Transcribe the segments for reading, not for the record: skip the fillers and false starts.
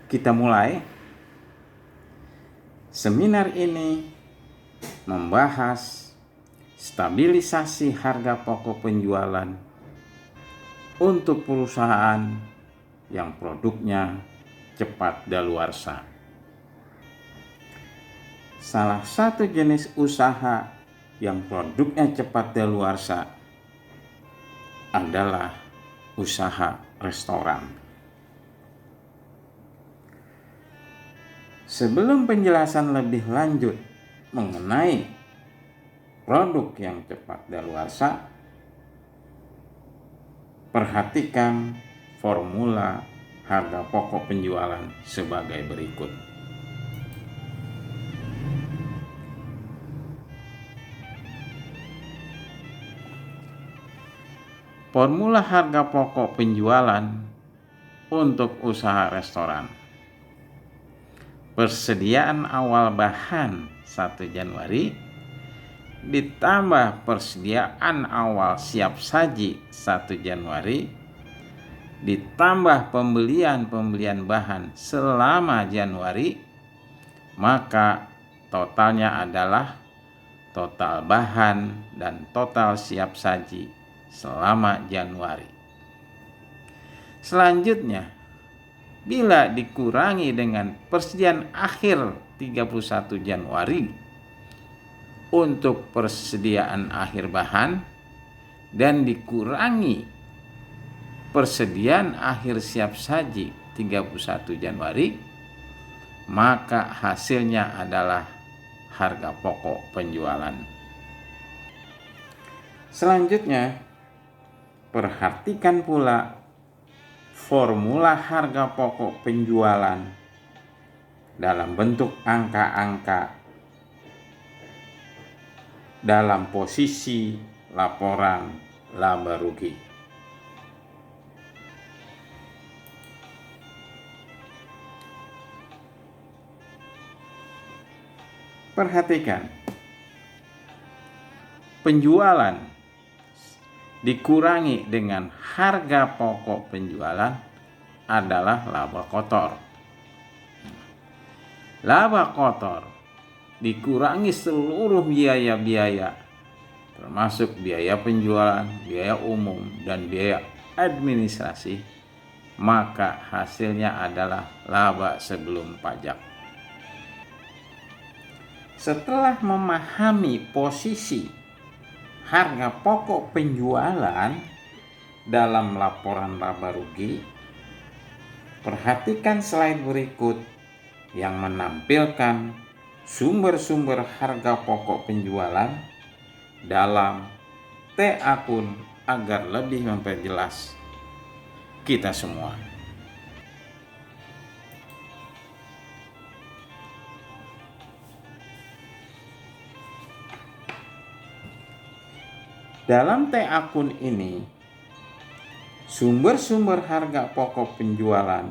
Kita mulai. Seminar ini membahas stabilisasi harga pokok penjualan untuk perusahaan yang produknya cepat daluarsa. Salah satu jenis usaha yang produknya cepat daluarsa adalah usaha restoran. Sebelum penjelasan lebih lanjut mengenai produk yang cepat daluarsa, perhatikan formula harga pokok penjualan sebagai berikut. Formula harga pokok penjualan untuk usaha restoran. Persediaan awal bahan 1 Januari ditambah persediaan awal siap saji 1 Januari ditambah pembelian bahan selama Januari, maka totalnya adalah total bahan dan total siap saji selama Januari. Selanjutnya, bila dikurangi dengan persediaan akhir 31 Januari untuk persediaan akhir bahan dan dikurangi persediaan akhir siap saji 31 Januari, maka hasilnya adalah harga pokok penjualan. Selanjutnya, perhatikan pula formula harga pokok penjualan dalam bentuk angka-angka dalam posisi laporan laba rugi. Perhatikan, penjualan dikurangi dengan harga pokok penjualan adalah laba kotor. Laba kotor dikurangi seluruh biaya-biaya termasuk biaya penjualan, biaya umum, dan biaya administrasi, maka hasilnya adalah laba sebelum pajak. Setelah memahami posisi harga pokok penjualan dalam laporan laba rugi, perhatikan slide berikut yang menampilkan sumber-sumber harga pokok penjualan dalam T akun agar lebih memperjelas kita semua. Dalam T akun ini, sumber-sumber harga pokok penjualan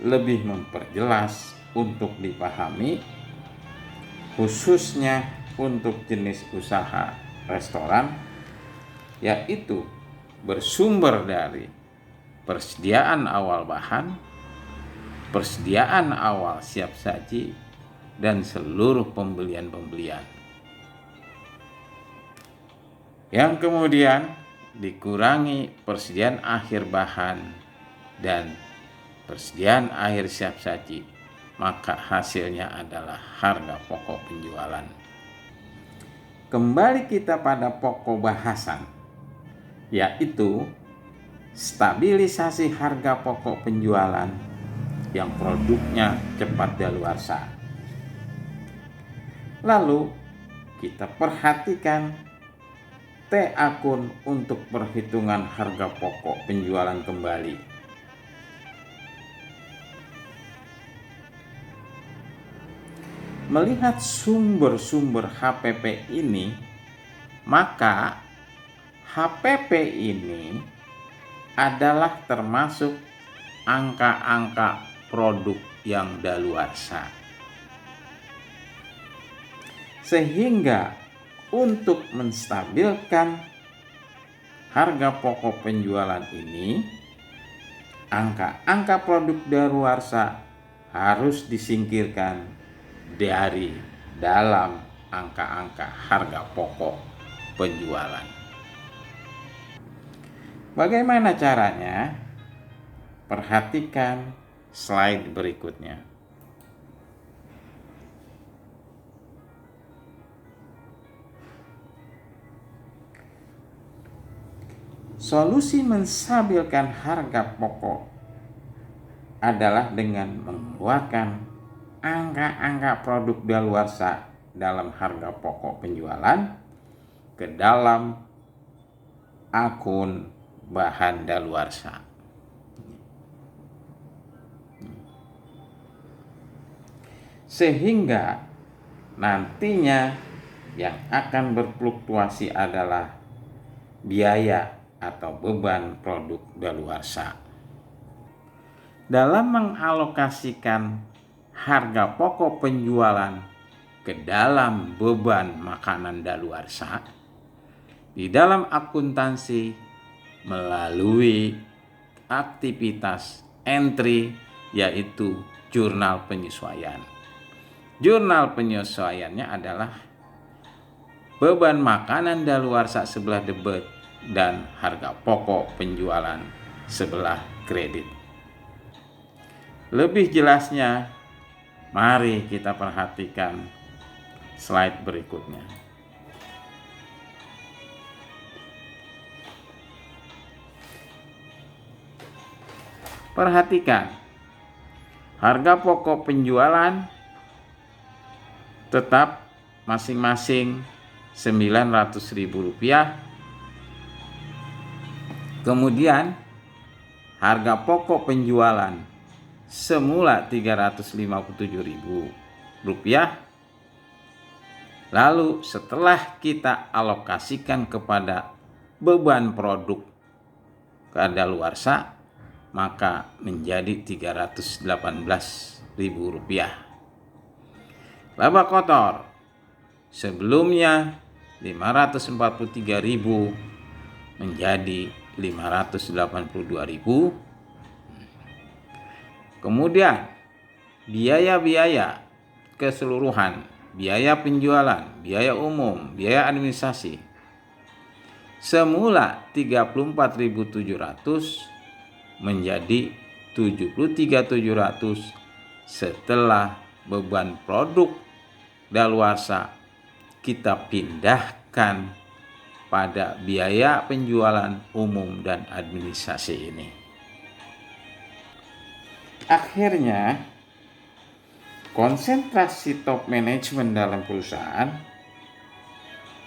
lebih memperjelas untuk dipahami, khususnya untuk jenis usaha restoran, yaitu bersumber dari persediaan awal bahan, persediaan awal siap saji, dan seluruh pembelian. Yang kemudian dikurangi persediaan akhir bahan dan persediaan akhir siap saji, maka hasilnya adalah harga pokok penjualan. Kembali kita pada pokok bahasan, yaitu stabilisasi harga pokok penjualan yang produknya cepat daluarsa. Lalu kita perhatikan T akun untuk perhitungan harga pokok penjualan kembali. Melihat sumber-sumber HPP ini, maka HPP ini adalah termasuk angka-angka produk yang daluarsa. Sehingga untuk menstabilkan harga pokok penjualan ini, angka-angka produk daluarsa harus disingkirkan dari dalam angka-angka harga pokok penjualan. Bagaimana caranya? Perhatikan slide berikutnya. Solusi menstabilkan harga pokok adalah dengan mengeluarkan angka-angka produk daluarsa dalam harga pokok penjualan ke dalam akun bahan daluarsa. Sehingga nantinya yang akan berfluktuasi adalah biaya atau beban produk daluarsa. Dalam mengalokasikan harga pokok penjualan ke dalam beban makanan daluarsa, di dalam akuntansi melalui aktivitas entry yaitu jurnal penyesuaian. Jurnal penyesuaiannya adalah beban makanan daluarsa sebelah debit dan harga pokok penjualan sebelah kredit. Lebih jelasnya, mari kita perhatikan slide berikutnya. Perhatikan, harga pokok penjualan tetap masing-masing Rp900.000. Kemudian harga pokok penjualan semula Rp357.000. Lalu setelah kita alokasikan kepada beban produk kadaluarsa, maka menjadi Rp318.000. Laba kotor sebelumnya Rp543.000 menjadi Rp582.000. Kemudian biaya-biaya keseluruhan, biaya penjualan, biaya umum, biaya administrasi semula Rp34.700 menjadi Rp73.700 setelah beban produk daluarsa kita pindahkan pada biaya penjualan umum dan administrasi ini. Akhirnya, konsentrasi top manajemen dalam perusahaan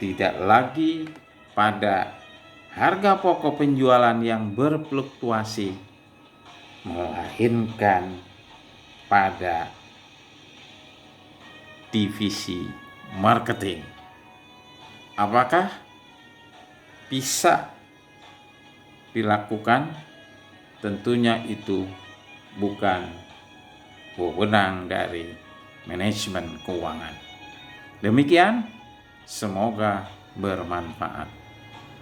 tidak lagi pada harga pokok penjualan yang berfluktuasi, melainkan pada divisi marketing. Apakah bisa dilakukan? Tentunya itu bukan wewenang dari manajemen keuangan. Demikian, semoga bermanfaat.